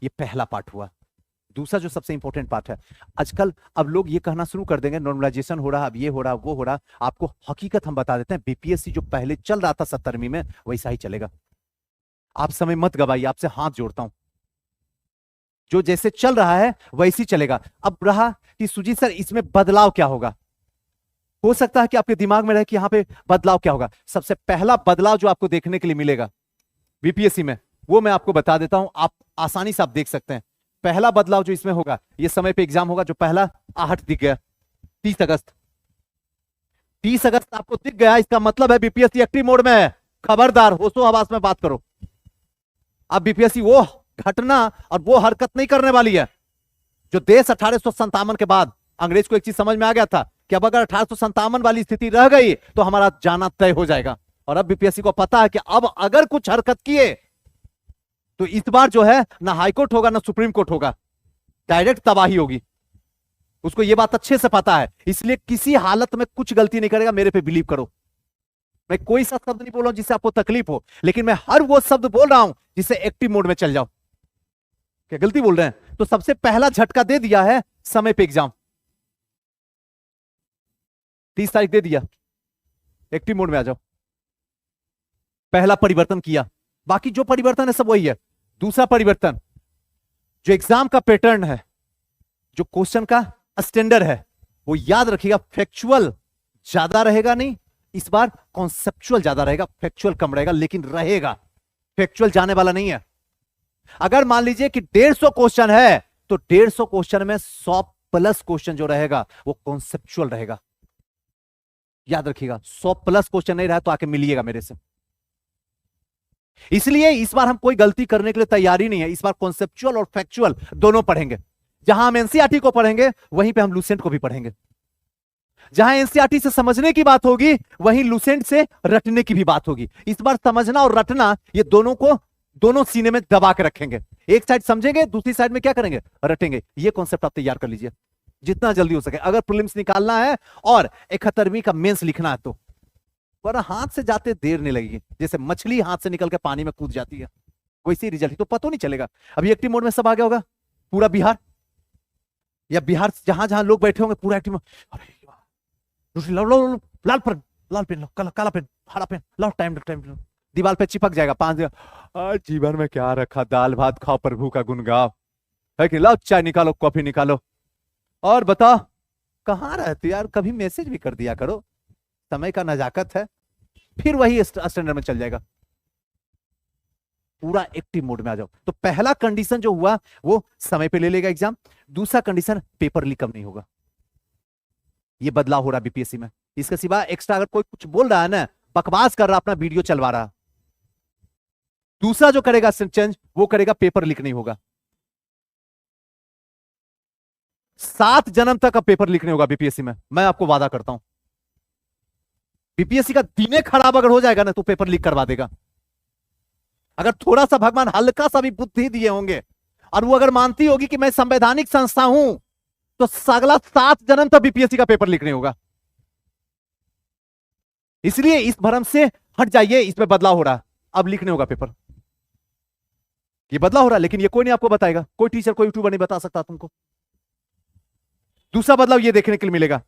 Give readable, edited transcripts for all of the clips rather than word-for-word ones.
ये पहला पार्ट हुआ। दूसरा जो सबसे इंपॉर्टेंट पार्ट है, आजकल अब लोग ये कहना शुरू कर देंगे नॉर्मलाइजेशन हो रहा, अब ये हो रहा, वो हो रहा। आपको हकीकत हम बता देते हैं, बीपीएससी जो पहले चल रहा था 70वीं में वैसा ही चलेगा। आप समय मत गवाइए, आपसे हाथ जोड़ता हूं। जो जैसे चल रहा है वैसे ही चलेगा। अब रहा कि सुजीत सर इसमें बदलाव क्या होगा, हो सकता है कि आपके दिमाग में रहे कि यहां पे बदलाव क्या होगा। सबसे पहला बदलाव जो आपको देखने के लिए मिलेगा बीपीएससी में, वो मैं आपको बता देता हूं, आप आसानी से आप देख सकते हैं। पहला बदलाव जो इसमें होगा, ये समय पे एग्जाम होगा, जो पहला आहट दिख गया 30 अगस्त। 30 अगस्त आपको दिख गया, इसका मतलब है बीपीएससी एक्टिव मोड में है। खबरदार, होशो हवास में बात करो। अब बीपीएससी वो घटना और वो हरकत नहीं करने वाली है जो देश 1857 के बाद, अंग्रेज को एक चीज समझ में आ गया था कि अब अगर 1857 वाली स्थिति रह गई तो हमारा जाना तय हो जाएगा। और अब बीपीएससी को पता है कि अब अगर कुछ हरकत किए तो इस बार जो है ना हाईकोर्ट होगा ना सुप्रीम कोर्ट होगा, डायरेक्ट तबाही होगी। उसको यह बात अच्छे से पता है, इसलिए किसी हालत में कुछ गलती नहीं करेगा। मेरे पे बिलीव करो, मैं कोई सा शब्द नहीं बोल रहा हूं जिससे आपको तकलीफ हो, लेकिन मैं हर वो शब्द बोल रहा हूं जिससे एक्टिव मोड में चल जाओ। क्या गलती बोल रहे हैं? तो सबसे पहला झटका दे दिया है समय पे एग्जाम, 30 तारीख दे दिया, एक्टिव मोड में आ जाओ। पहला परिवर्तन किया, बाकी जो परिवर्तन है सब वही है। दूसरा परिवर्तन, जो एग्जाम का पैटर्न है, जो क्वेश्चन का स्टैंडर्ड है, वो याद रखिएगा, फैक्चुअल ज्यादा रहेगा नहीं, इस बार कॉन्सेप्चुअल ज्यादा रहेगा, फैक्चुअल कम रहेगा, लेकिन रहेगा। फैक्चुअल जाने वाला नहीं है। अगर मान लीजिए कि 150 क्वेश्चन है तो 150 क्वेश्चन में 100 प्लस क्वेश्चन जो रहेगा वो कॉन्सेप्चुअल रहेगा। याद रखिएगा, 100 प्लस क्वेश्चन नहीं रहा तो आके मिलिएगा मेरे से। इसलिए इस बार हम कोई गलती करने के लिए तैयार ही नहीं है। इस बार कॉन्सेप्चुअल और फैक्चुअल दोनों पढ़ेंगे। जहां हम एनसीईआरटी को पढ़ेंगे वहीं पे हम लुसेंट को भी पढ़ेंगे। जहां एनसीईआरटी से समझने की बात होगी वहीं लुसेंट से रटने की भी बात होगी। इस बार समझना और रटना, ये दोनों को दोनों सीने में दबा के रखेंगे। एक साइड समझेंगे, दूसरी साइड में क्या करेंगे, रटेंगे। ये कॉन्सेप्ट आप तैयार कर लीजिए जितना जल्दी हो सके, अगर प्रीलिम्स निकालना है और 71वीं का मेंस लिखना है तो। पर हाथ से जाते देर नहीं लगेगी, जैसे मछली हाथ से निकल के पानी में कूद जाती है वैसे रिजल्ट तो पता नहीं चलेगा। अभी एक्टिव मोड में सब आ गया होगा, पूरा बिहार, या बिहार जहां जहां लोग बैठे होंगे पूरा एक्टिव। अरे लो, लो, लो, लाल पेन, लाल पेन लो, काला पेन, हरा पेन लो, टाइम टाइम दीवार पे चिपक जाएगा 5 दिन। आज जीवन में क्या रखा, दाल भात खाओ, प्रभु का गुण गाओ, है कि? लाओ चाय निकालो, कॉफी निकालो, और बताओ कहां रहते यार, कभी मैसेज भी कर दिया करो। समय का नजाकत है, फिर वही स्टैंडर्ड में चल जाएगा। पूरा एक्टिव मोड में आ जाओ। तो पहला कंडीशन जो हुआ वो समय पे ले लेगा एग्जाम। दूसरा कंडीशन, पेपर लीक कम नहीं होगा। ये बदलाव हो रहा बीपीएससी में। इसके सिवा एक्स्ट्रा अगर कोई कुछ बोल रहा है ना, बकवास कर रहा, अपना वीडियो चलवा रहा, दूसरा जो करेगा चेंज वो करेगा, पेपर लीक नहीं होगा। 7 जन्म तक अब पेपर लीक नहीं होगा बीपीएससी में, मैं आपको वादा करता हूं। बीपीएससी का दिने खराब अगर हो जाएगा ना तो पेपर लीक करवा देगा। अगर थोड़ा सा भगवान हल्का सा भी बुद्धि दिए होंगे और वो अगर मानती होगी कि मैं संवैधानिक संस्था हूं, तो अगला 7 जन्म तक बीपीएससी का पेपर लीक नहीं होगा। इसलिए इस भ्रम से हट जाइए, इसमें बदलाव हो रहा, अब लीक नहीं होगा पेपर। ये बदलाव हो रहा, लेकिन ये कोई नहीं आपको बताएगा, कोई टीचर कोई यूट्यूबर नहीं बता सकता तुमको। दूसरा बदलाव ये देखने के लिए मिलेगा,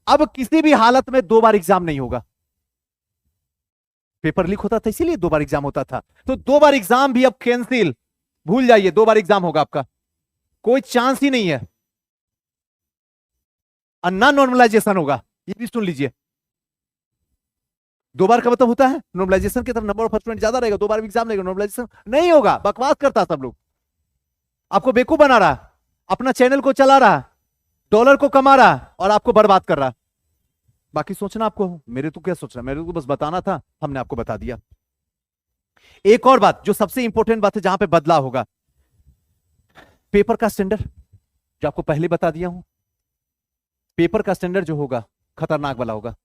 अब किसी भी हालत में 2 बार एग्जाम नहीं होगा। पेपर लीक होता था इसीलिए 2 बार एग्जाम होता था, तो 2 बार एग्जाम भी अब कैंसिल, भूल जाइए। 2 बार एग्जाम होगा आपका, कोई चांस ही नहीं है। अन्ना नॉर्मलाइजेशन होगा, ये भी सुन लीजिए। 2 बार का मतलब होता है नॉर्मलाइजेशन की तरफ नंबर ऑफ स्टूडेंट ज्यादा रहेगा, 2 बार एग्जाम लेगा, नॉर्मलाइजेशन नहीं होगा। बकवास करता सब लोग, आपको बेवकूफ बना रहा, अपना चैनल को चला रहा, डॉलर को कमा रहा और आपको बर्बाद कर रहा। बाकी सोचना आपको, मेरे तो क्या सोचना, मेरे को बस बताना था, हमने आपको बता दिया। एक और बात जो सबसे इंपॉर्टेंट बात है, जहां पे बदलाव होगा, पेपर का स्टैंडर्ड, जो आपको पहले बता दिया हूं। पेपर का स्टैंडर्ड जो होगा खतरनाक वाला होगा।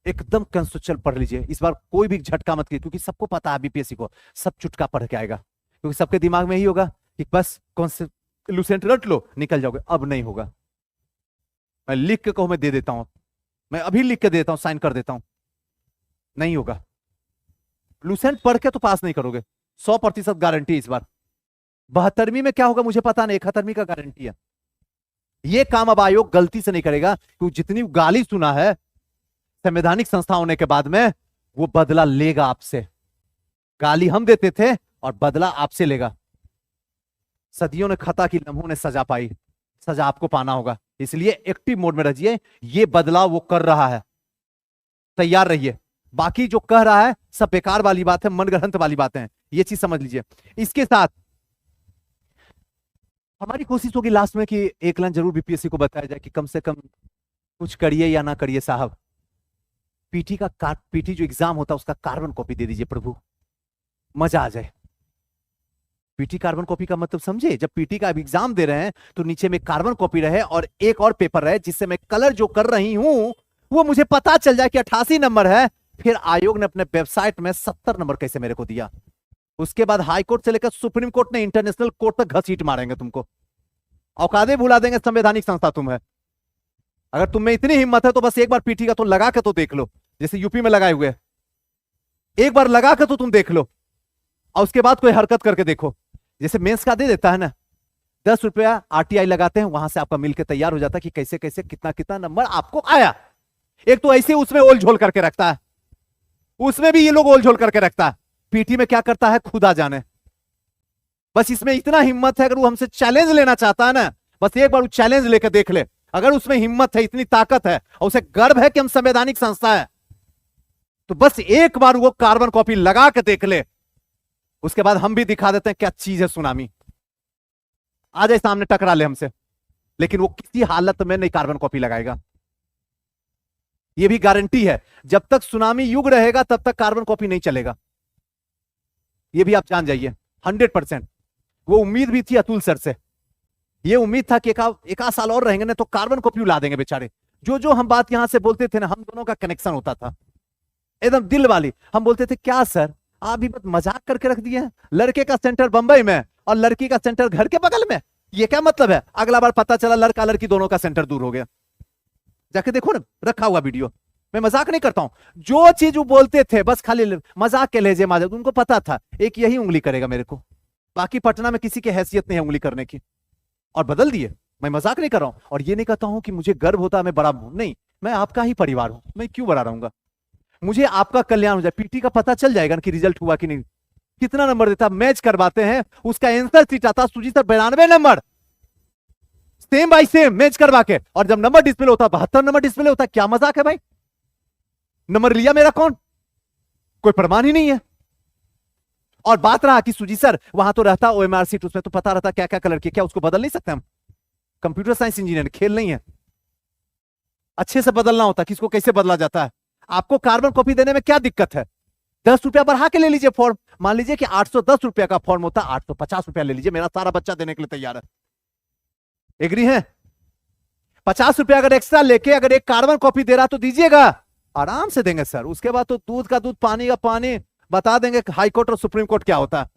एकदम कंसेप्चुअल पढ़ लीजिए इस बार, कोई भी झटका मत कीजिए, क्योंकि सबको पता है बीपीएससी को सब चुटका पढ़ के आएगा, क्योंकि सबके दिमाग में ही होगा कि बस कॉन्सेप्ट लुसेंट रट लो निकल जाओगे। अब नहीं होगा। मैं लिख के कहूं, मैं दे देता हूं, मैं अभी लिख के देता हूं, साइन कर देता हूं, नहीं होगा। लुसेंट पढ़ के तो पास नहीं करोगे, 100% गारंटी इस बार। 72वीं में क्या होगा मुझे पता नहीं, 71वीं का गारंटी है। ये काम अब आयोग गलती से नहीं करेगा, क्योंकि जितनी गाली सुना है संवैधानिक संस्था होने के बाद में, वो बदला लेगा आपसे। गाली हम देते थे और बदला आपसे लेगा। सदियों ने खता की, लम्हों ने सजा पाई, सजा आपको पाना होगा। इसलिए एक्टिव मोड में रहिए, ये बदलाव वो कर रहा है, तैयार रहिए। बाकी जो कह रहा है सब बेकार वाली बात है, मनगढ़ंत वाली बातें हैं, ये चीज समझ लीजिए। इसके साथ हमारी कोशिश होगी लास्ट में कि एक लाइन जरूर बीपीएससी को बताया जाए कि कम से कम कुछ करिए या ना करिए साहब, पीटी जो एग्जाम होता है उसका कार्बन कॉपी दे दीजिए प्रभु, मजा आ जाए। पीटी कार्बन कॉपी का मतलब समझे, जब पीटी का एग्जाम दे रहे हैं तो नीचे में कार्बन कॉपी रहे और एक और पेपर रहे, जिससे मैं कलर जो कर रही हूं वो मुझे पता चल जाए कि 88 नंबर है। फिर आयोग ने अपने वेबसाइट में 70 नंबर कैसे मेरे को दिया। उसके बाद हाई कोर्ट से लेकर सुप्रीम कोर्ट ने, इंटरनेशनल कोर्ट तक घसीट मारेंगे तुमको, औकादे भुला देंगे। संवैधानिक संस्था तुम है, अगर तुम में इतनी हिम्मत है तो बस एक बार पीटी का तो लगा के तो देख लो, जैसे यूपी में लगाए हुए, एक बार लगा के तो तुम देख लो, और उसके बाद कोई हरकत करके देखो। जैसे मेंस का दे देता है ना, 10 रुपया आरटीआई लगाते हैं, वहां से आपका मिलकर तैयार हो जाता है कि कैसे कैसे कितना कितना नंबर आपको आया। एक तो ऐसे उसमें ओल झोल करके रखता है, उसमें भी ये लोग ओल झोल करके रखता है। पीटी में क्या करता है खुदा जाने। बस इसमें इतना हिम्मत है, अगर वो हमसे चैलेंज लेना चाहता है ना, बस एक बार वो चैलेंज लेकर देख ले। अगर उसमें हिम्मत है, इतनी ताकत है और उसे गर्व है कि हम संवैधानिक संस्था है, तो बस एक बार वो कार्बन कॉपी लगा के देख ले। उसके बाद हम भी दिखा देते हैं क्या चीज है सुनामी। आ जाए सामने, टकरा ले हमसे, लेकिन वो किसी हालत में नहीं कार्बन कॉपी लगाएगा। ये भी गारंटी है, जब तक सुनामी युग रहेगा तब तक कार्बन कॉपी नहीं चलेगा। ये भी आप जान जाइए 100%। वो उम्मीद भी थी अतुल सर से, ये उम्मीद था कि एक आध साल और रहेंगे ना तो कार्बन कॉपी उला देंगे बेचारे। जो जो हम बात यहां से बोलते थे ना, हम दोनों का कनेक्शन होता था एकदम दिल वाली। हम बोलते थे क्या सर आप भी मजाक करके रख दिए हैं, लड़के का सेंटर बंबई में और लड़की का सेंटर घर के बगल में, ये क्या मतलब है। अगला बार पता चला लड़का लड़की दोनों का सेंटर दूर हो गया। जाके देखो ना, रखा हुआ वीडियो। मैं मजाक नहीं करता हूं, जो चीज वो बोलते थे बस खाली मजाक के लहजे में, उनको पता था एक यही उंगली करेगा मेरे को, बाकी पटना में किसी की हैसियत नहीं है उंगली करने की, और बदल दिए। मैं मजाक नहीं कर रहा हूं, और ये नहीं कहता हूं कि मुझे गर्व होता है मैं बड़ा हूं, नहीं, मैं आपका ही परिवार हूं, मैं क्यों बड़ा रहूंगा। मुझे आपका कल्याण हो जाए, पीटी का पता चल जाएगा कि रिजल्ट हुआ कि नहीं, कितना नंबर देता, मैच करवाते हैं, उसका आंसर सीट आता सुजी sir 92 number, same by same match करवा के, और जब नंबर डिस्प्ले होता 72 नंबर डिस्प्ले होता। क्या मजाक है भाई, नंबर लिया मेरा कौन, कोई प्रमाण ही नहीं है। और बात रहा कि सुजी सर वहां तो रहता ओएमआर सीट, उसमें तो पता रहता क्या क्या कलर की, क्या उसको बदल नहीं सकते हम, कंप्यूटर साइंस इंजीनियर, खेल नहीं है, अच्छे से बदलना होता, किसको कैसे बदला जाता है। आपको कार्बन कॉपी देने में क्या दिक्कत है, 10 रुपया बढ़ा के ले लीजिए फॉर्म। मान लीजिए कि 810 रुपया का फॉर्म होता, 850 रुपया ले लीजिए, मेरा सारा बच्चा देने के लिए तैयार है। एग्री है, 50 रुपया अगर एक्स्ट्रा लेके अगर एक कार्बन कॉपी दे रहा तो दीजिएगा, आराम से देंगे सर। उसके बाद तो दूध का दूध पानी का पानी, बता देंगे हाई कोर्ट और सुप्रीम कोर्ट क्या होता है।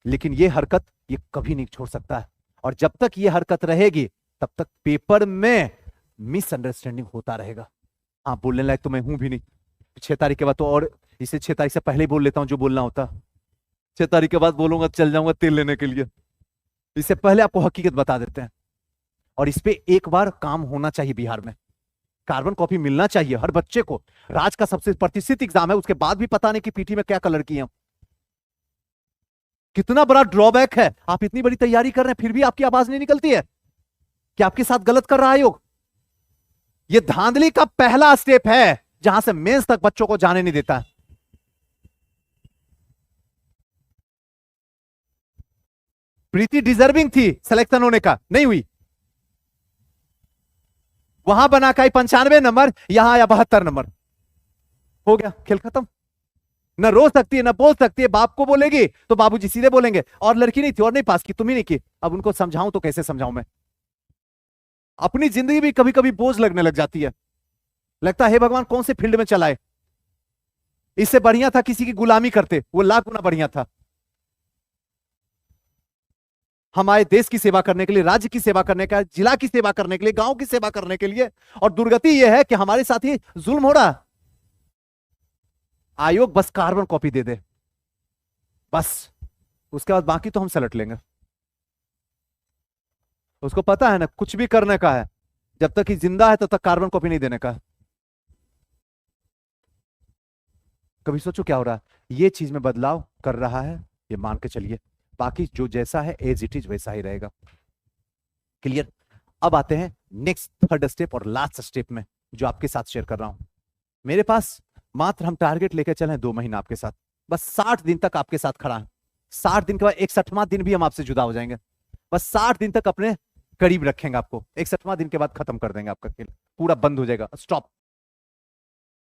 लेकिन ये हरकत ये कभी नहीं छोड़ सकता है, और जब तक ये हरकत रहेगी तब तक पेपर में मिसअंडरस्टैंडिंग होता रहेगा। हाँ, बोलने लायक तो मैं हूं भी नहीं, 6 तारीख के बाद तो, और इसे 6 तारीख से पहले ही बोल लेता हूं जो बोलना होता, 6 तारीख के बाद बोलूंगा चल जाऊंगा तेल लेने के लिए, इससे पहले आपको हकीकत बता देते हैं। और इस पे एक बार काम होना चाहिए बिहार में, कार्बन कॉपी मिलना चाहिए हर बच्चे को। राज का सबसे प्रतिष्ठित एग्जाम है, उसके बाद भी पता नहीं कि पीटी में क्या कलर की है। कितना बड़ा ड्रॉबैक है, आप इतनी बड़ी तैयारी कर रहे हैं फिर भी आपकी आवाज नहीं निकलती है कि आपके साथ गलत कर रहा है आयोग। ये धांधली का पहला स्टेप है जहां से मेंस तक बच्चों को जाने नहीं देता। प्रीति डिजर्विंग थी सिलेक्शन होने का, नहीं हुई, वहां बना का 95 नंबर, यहां आया 72 नंबर, हो गया खेल खत्म। न रो सकती है न बोल सकती है, बाप को बोलेगी तो बाबूजी सीधे बोलेंगे और लड़की नहीं थी और नहीं पास की, तुम ही नहीं की। अब उनको समझाऊं तो कैसे समझाऊं मैं, अपनी जिंदगी भी कभी कभी बोझ लगने लग जाती है, लगता है हे भगवान कौन से फील्ड में चलाए, इससे बढ़िया था किसी की गुलामी करते, वो लाख गुना बढ़िया था। हमारे देश की सेवा करने के लिए, राज्य की सेवा करने का, जिला की सेवा करने के लिए, गांव की सेवा करने के लिए, और दुर्गति यह है कि हमारे साथ ही जुल्म हो रहा। आयोग बस कार्बन कॉपी दे दे, बस उसके बाद बाकी तो हम सलट लेंगे। उसको पता है ना कुछ भी करने का है, जब तक कि जिंदा है तब तक कार्बन कॉपी नहीं देने का। कभी सोचो क्या हो रहा है, ये चीज में बदलाव कर रहा है, ये मान के चलिए, बाकी जो जैसा है एज इट इज वैसा ही रहेगा। क्लियर। अब आते हैं नेक्स्ट थर्ड स्टेप और लास्ट स्टेप में जो आपके साथ शेयर कर रहा हूं। मेरे पास मात्र हम टारगेट लेकर चले 2 महीना आपके साथ, बस 60 दिन तक आपके साथ खड़ा है। 60 दिन के बाद 61वां दिन भी हम आपसे जुदा हो जाएंगे। बस 60 दिन तक अपने करीब रखेंगे आपको, 61वां दिन के बाद खत्म कर देंगे आपका खेल, पूरा बंद हो जाएगा, स्टॉप।